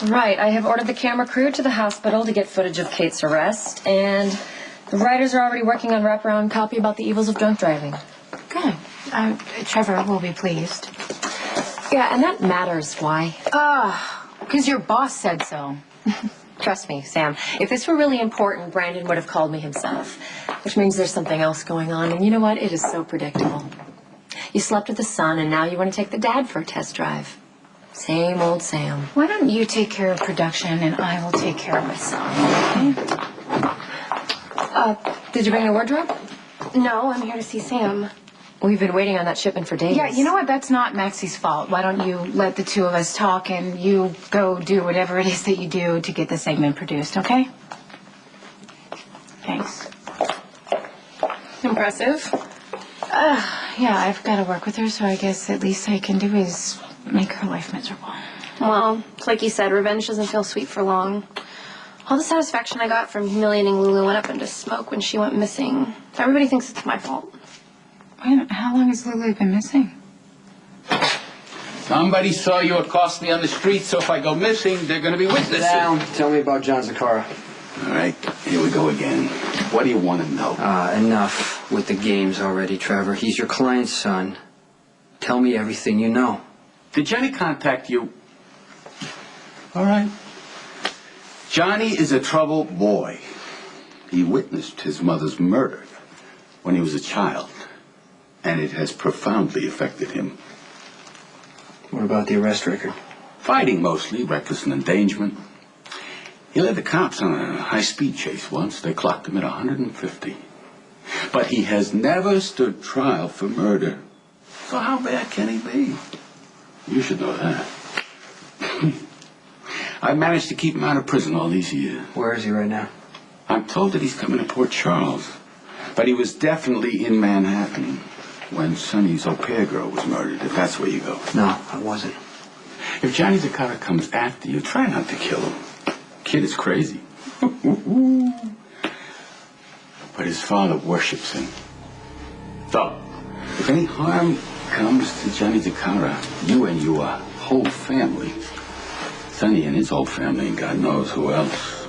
Right. I have ordered the camera crew to the hospital to get footage of Kate's arrest, and the writers are already working on wraparound copy about the evils of drunk driving. Good. Trevor will be pleased. Yeah, and that matters. Why? Because your boss said so. Trust me, Sam. If this were really important, Brandon would have called me himself. Which means there's something else going on. And you know what? It is so predictable. You slept with the son, and now you want to take the dad for a test drive. Same old Sam. Why don't you take care of production, and I will take care of my son, okay? Did you bring the wardrobe? No, I'm here to see Sam. We've been waiting on that shipment for days. Yeah, you know what? That's not Maxie's fault. Why don't you let the two of us talk, and you go do whatever it is that you do to get the segment produced, okay? Thanks. Impressive. Yeah, I've got to work with her, so I guess the least I can do is make her life miserable. Well, it's like you said, revenge doesn't feel sweet for long. All the satisfaction I got from humiliating Lulu went up into smoke when she went missing. Everybody thinks it's my fault. Wait a minute, how long has Lulu been missing? Somebody saw you accost me on the street, so if I go missing, they're going to be witnesses. Sit down. Tell me about John Zakara. All right, here we go again. What do you want to know? Enough with the games already, Trevor. He's your client's son. Tell me everything you know. Did Jenny contact you? All right. Johnny is a troubled boy. He witnessed his mother's murder when he was a child, and it has profoundly affected him. What about the arrest record? Fighting mostly, reckless and endangerment. He led the cops on a high-speed chase once. They clocked him at 150. But he has never stood trial for murder. So how bad can he be? You should know that. I managed to keep him out of prison all these years. Where is he right now? I'm told that he's coming to Port Charles. But he was definitely in Manhattan when Sonny's au pair girl was murdered, if that's where you go. No, I wasn't. If Johnny Zakara comes after you, try not to kill him. Kid is crazy. But his father worships him. So, if any harm comes to Johnny Zakara, you and your whole family, Sonny and his whole family, and God knows who else,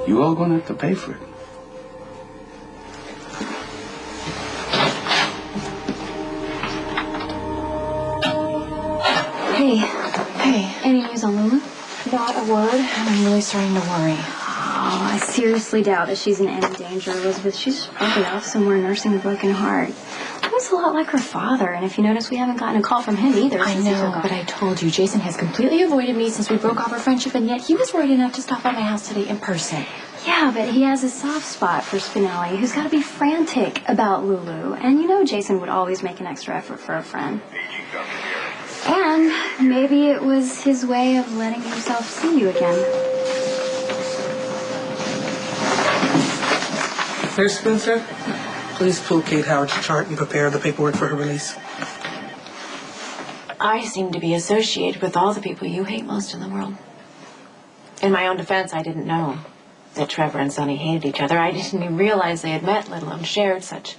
you all gonna have to pay for it. Hey. Hey. Any news on Lulu? Not a word, and I'm really starting to worry. Oh, I seriously doubt if she's in any danger, Elizabeth. She's probably off somewhere nursing a broken heart. Lulu's a lot like her father, and if you notice, we haven't gotten a call from him either. I know, but I told you, Jason has completely avoided me since we broke off our friendship, and yet he was worried enough to stop by my house today in person. Yeah, but he has a soft spot for Spinelli, who's got to be frantic about Lulu. And you know Jason would always make an extra effort for a friend. And maybe it was his way of letting himself see you again. Nurse Spencer, please pull Kate Howard's chart and prepare the paperwork for her release. I seem to be associated with all the people you hate most in the world. In my own defense, I didn't know that Trevor and Sonny hated each other. I didn't even realize they had met, let alone shared such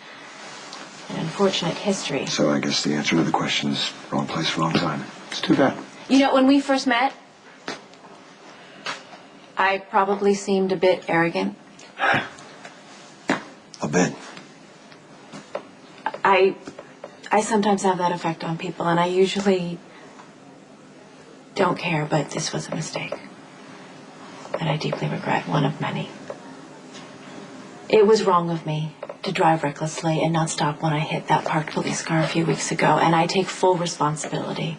an unfortunate history. So I guess the answer to the question is wrong place, wrong time. It's too bad. You know, when we first met, I probably seemed a bit arrogant. A bit. I sometimes have that effect on people, and I usually don't care, but this was a mistake. And I deeply regret, one of many. It was wrong of me to drive recklessly and not stop when I hit that parked police car a few weeks ago, and I take full responsibility.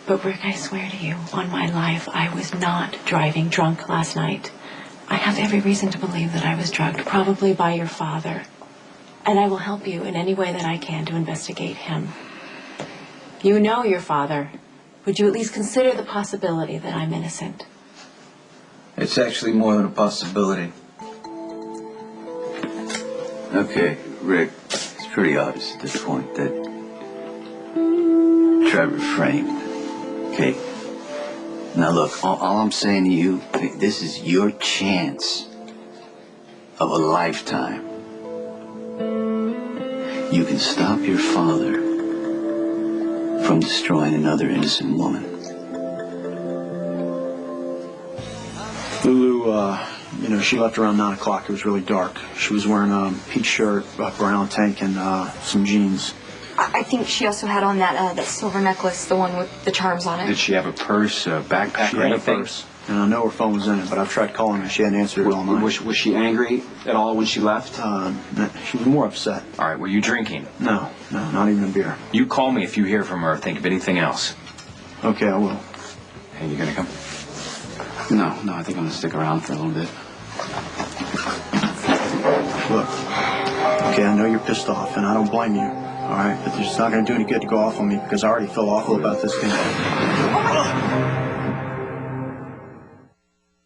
But Rick, I swear to you, on my life, I was not driving drunk last night. I have every reason to believe that I was drugged, probably by your father. And I will help you in any way that I can to investigate him. You know your father. Would you at least consider the possibility that I'm innocent? It's actually more than a possibility. Okay, Rick, it's pretty obvious at this point that Trevor framed Kate. Now look, all I'm saying to you, this is your chance of a lifetime. You can stop your father from destroying another innocent woman. she left around 9 o'clock. It was really dark. She was wearing a peach shirt, a brown tank, and some jeans. I think she also had on that silver necklace, the one with the charms on it. Did she have a purse, a backpack, She or had a anything? purse, and I know her phone was in it, but I've tried calling her. She hadn't answered it all night. Was she angry at all when she left? She was more upset. All right, were you drinking? No, not even a beer. You call me if you hear from her or think of anything else. Okay, I will. Hey, you gonna come? No, I think I'm gonna stick around for a little bit. Look, okay, I know you're pissed off, and I don't blame you, all right? But it's not going to do any good to go off on me because I already feel awful about this thing.